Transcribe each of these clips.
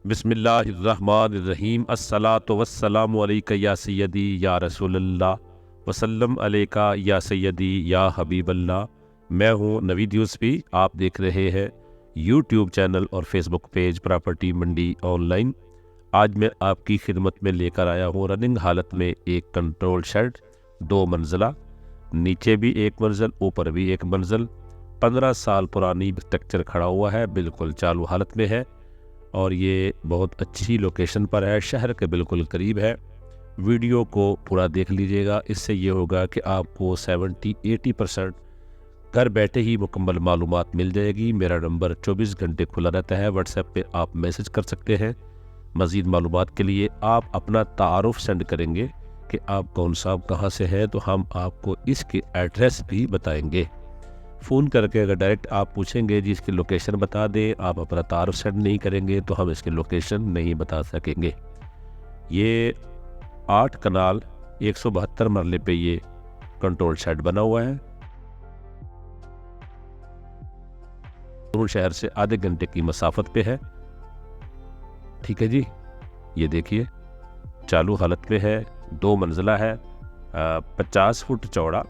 बिस्मिल्लाहिर्रहमानिर्रहीम अस्सलातु वस्सलामु अलैका या सय्यदी या रसूलल्लाह वसल्लम अलैका या सय्यदी या हबीबल्लाह। मैं हूँ नवीद यूसुफी। आप देख रहे हैं यूट्यूब चैनल और फेसबुक पेज प्रॉपर्टी मंडी ऑनलाइन। आज मैं आपकी खिदमत में लेकर आया हूँ रनिंग हालत में एक कंट्रोल शेड, 2 मंजिला, नीचे भी एक मंजिल ऊपर भी एक मंजिल, 15 साल पुरानी स्ट्रक्चर खड़ा हुआ है, बिल्कुल चालू हालत में है और ये बहुत अच्छी लोकेशन पर है, शहर के बिल्कुल करीब है। वीडियो को पूरा देख लीजिएगा, इससे ये होगा कि आपको 70-80% घर बैठे ही मुकम्मल मालूमात मिल जाएगी। मेरा नंबर 24 घंटे खुला रहता है, व्हाट्सएप पे आप मैसेज कर सकते हैं। मज़ीद मालूमात के लिए आप अपना तारुफ सेंड करेंगे कि आप कौन साहब कहाँ से हैं, तो हम आपको इसके एड्रेस भी बताएंगे। फ़ोन करके अगर डायरेक्ट आप पूछेंगे जी इसकी लोकेशन बता दें, आप अपना तारुफ सेंड नहीं करेंगे तो हम इसकी लोकेशन नहीं बता सकेंगे। ये 8 कनाल 172 मरले पे ये कंट्रोल शेड बना हुआ है। शहर से आधे घंटे की मसाफत पे है। ठीक है जी, ये देखिए चालू हालत में है, 2 मंजिला है, 50 फुट चौड़ा,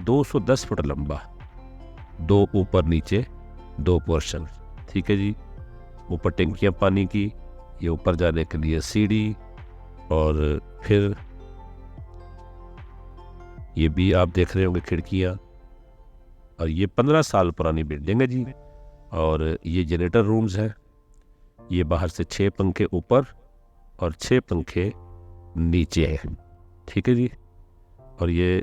210 फुट लंबा, 2 ऊपर नीचे 2 पोर्शन। ठीक है जी, ऊपर टंकियाँ पानी की, ये ऊपर जाने के लिए सीढ़ी, और फिर ये भी आप देख रहे होंगे खिड़कियाँ। और ये 15 साल पुरानी बिल्डिंग है जी। और ये जनरेटर रूम्स हैं। ये बाहर से 6 पंखे ऊपर और 6 पंखे नीचे हैं। ठीक है जी, और ये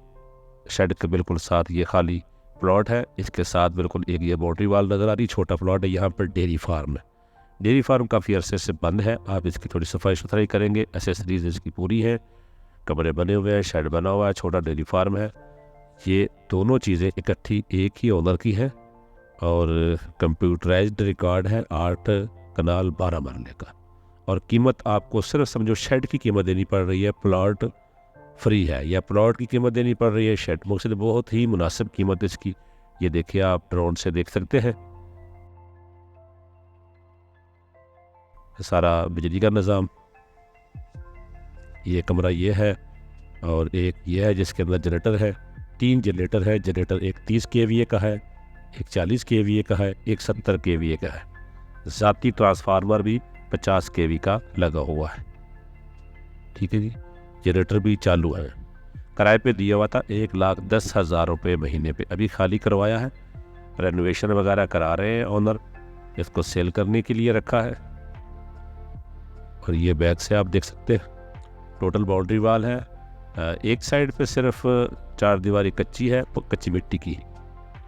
शेड के बिल्कुल साथ ये खाली प्लॉट है, इसके साथ बिल्कुल एक ये बाउंड्री वाल नज़र आ रही, छोटा प्लॉट है। यहाँ पर डेयरी फार्म है। डेयरी फार्म काफ़ी अरसे से बंद है, आप इसकी थोड़ी सफाई सुथराई करेंगे। एसेसरीज इसकी पूरी है, कमरे बने हुए हैं, शेड बना हुआ है, छोटा डेयरी फार्म है। ये दोनों चीज़ें इकट्ठी एक ही ओनर की हैं और कंप्यूटराइज्ड रिकॉर्ड है 8 कनाल 12 मरले का। और कीमत आपको सिर्फ समझो शेड की कीमत देनी पड़ रही है, प्लॉट फ्री है, या प्लॉट की कीमत देनी पड़ रही है शेड मुझसे, बहुत ही मुनासिब कीमत इसकी। ये देखिए, आप ड्रोन से देख सकते हैं सारा बिजली का निज़ाम। ये कमरा ये है और एक ये है जिसके अंदर जनरेटर है। 3 जनरेटर है। जनरेटर एक 30 kVA का है, एक 40 kVA का है, एक 70 kVA का है। ज़ाती ट्रांसफार्मर भी 50 kV का लगा हुआ है। ठीक है जी, जनरेटर भी चालू है। किराए पे दिया हुआ था 1,10,000 रुपये महीने पे, अभी खाली करवाया है, रेनोवेशन वगैरह करा रहे हैं ओनर, इसको सेल करने के लिए रखा है। और ये बैक से आप देख सकते हैं टोटल बाउंड्री वाल है। एक साइड पे सिर्फ 4 दीवारी कच्ची है, कच्ची मिट्टी की,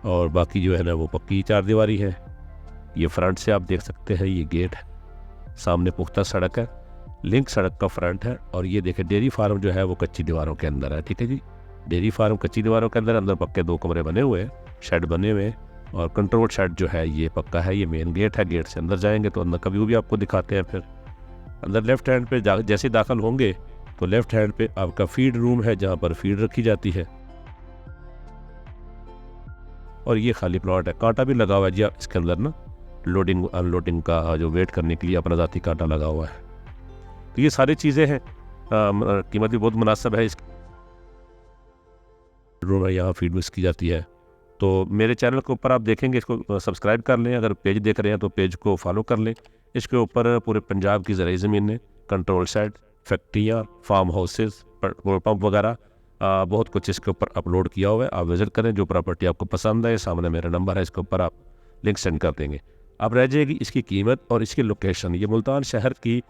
और बाकी जो है ना वो पक्की 4 दीवारी है। ये फ्रंट से आप देख सकते हैं, ये गेट है, सामने पुख्ता सड़क है, लिंक सड़क का फ्रंट है। और ये देखें डेयरी फार्म जो है वो कच्ची दीवारों के अंदर है। ठीक है जी, डेयरी फार्म कच्ची दीवारों के अंदर, अंदर पक्के 2 कमरे बने हुए हैं, शेड बने हुए हैं। और कंट्रोल शेड जो है ये पक्का है, ये मेन गेट है। गेट से अंदर जाएंगे तो अंदर का व्यू भी आपको दिखाते हैं। फिर अंदर लेफ्ट हैंड पे जैसे दाखिल होंगे तो लेफ्ट हैंड पे आपका फीड रूम है, जहाँ पर फीड रखी जाती है। और ये खाली प्लॉट है, कांटा भी लगा हुआ है जी इसके अंदर ना, लोडिंग अनलोडिंग का जो वेट करने के लिए अपना ज़ाती कांटा लगा हुआ है। तो ये सारी चीज़ें हैं, कीमत भी बहुत मुनासिब है। इसकी रूम है, यहाँ फीड मिक्स की जाती है। तो मेरे चैनल के ऊपर आप देखेंगे, इसको सब्सक्राइब कर लें। अगर पेज देख रहे हैं तो पेज को फॉलो कर लें। इसके ऊपर पूरे पंजाब की ज़राई ज़मीनें, कंट्रोल शेड, फैक्ट्रियाँ, फार्म हाउसेस, पेट्रोल पंप वगैरह, बहुत कुछ इसके ऊपर अपलोड किया हुआ है। आप विज़िट करें, जो प्रॉपर्टी आपको पसंद है, सामने मेरा नंबर है, इसके ऊपर आप लिंक सेंड कर देंगे। अब रह जाएगी इसकी कीमत और इसकी लोकेशन। ये मुल्तान शहर की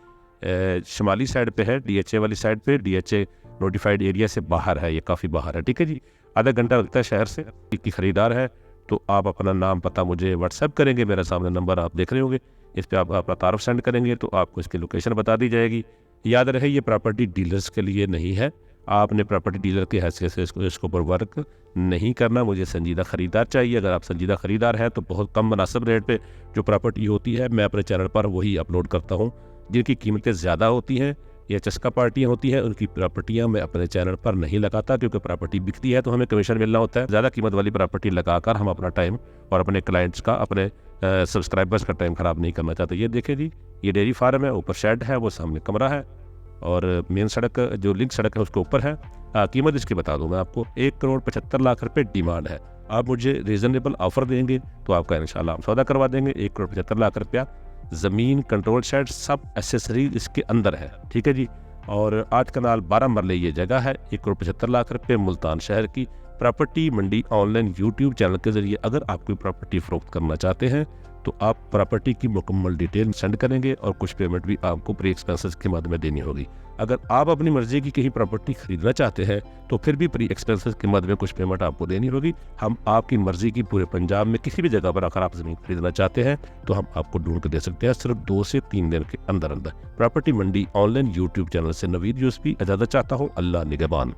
शुमाली साइड पे है, DHA वाली साइड पे। DHA नोटिफाइड एरिया से बाहर है, ये काफ़ी बाहर है। ठीक है जी, आधा घंटा लगता है शहर से। की ख़रीदार है तो आप अपना नाम पता मुझे व्हाट्सएप करेंगे, मेरा सामने नंबर आप देख रहे होंगे, इस पर आप अपना तारुफ सेंड करेंगे तो आपको इसकी लोकेशन बता दी जाएगी। याद रहे, ये प्रॉपर्टी डीलर्स के लिए नहीं है। आपने प्रॉपर्टी डीलर की हैसियत से इसको पर वर्क नहीं करना। मुझे संजीदा ख़रीदार चाहिए। अगर आप संजीदा ख़रीदार हैं तो बहुत कम मुनासिब रेट पे जो प्रॉपर्टी होती है मैं अपने चैनल पर वही अपलोड करता हूँ। जिनकी कीमतें ज़्यादा होती हैं या चस्का पार्टियाँ होती हैं, उनकी प्रॉपर्टियाँ मैं अपने चैनल पर नहीं लगाता, क्योंकि प्रॉपर्टी बिकती है तो हमें कमीशन मिलना होता है। ज़्यादा कीमत वाली प्रॉपर्टी लगाकर हम अपना टाइम और अपने क्लाइंट्स का, अपने सब्सक्राइबर्स का टाइम ख़राब नहीं करना चाहते। ये देखें जी, ये डेयरी फार्म है, ऊपर शेड है, वो सामने कमरा है और मेन सड़क जो लिंक सड़क है उसके ऊपर है। कीमत इसकी बता दूं मैं आपको, 1,75,00,000 डिमांड है। आप मुझे रीज़नेबल ऑफ़र देंगे तो आपका इंशाल्लाह हम सौदा करवा देंगे। 1,75,00,000 ज़मीन, कंट्रोल शेड, सब एसेसरीज इसके अंदर है, ठीक है जी। और आज कनाल 12 मरले ये जगह है। 1,75,00,000 मुल्तान शहर की प्रॉपर्टी मंडी ऑनलाइन यूट्यूब चैनल के ज़रिए अगर आप कोई प्रॉपर्टी फ़रोख्त करना चाहते हैं तो आप प्रॉपर्टी की मुकम्मल डिटेल सेंड करेंगे और कुछ पेमेंट भी आपको प्री एक्सपेंसेस के माध्यम में देनी होगी। अगर आप अपनी मर्जी की कहीं प्रॉपर्टी खरीदना चाहते हैं तो फिर भी प्री एक्सपेंसेस के माध्यम में कुछ पेमेंट आपको देनी होगी। हम आपकी मर्जी की पूरे पंजाब में किसी भी जगह पर अगर आप ज़मीन खरीदना चाहते हैं तो हम आपको ढूंढ कर दे सकते हैं, सिर्फ 2 से 3 दिन के अंदर अंदर। प्रॉपर्टी मंडी ऑनलाइन यूट्यूब चैनल से नवीद यूसुफी इजाज़त चाहता हूँ। अल्लाह निगहबान।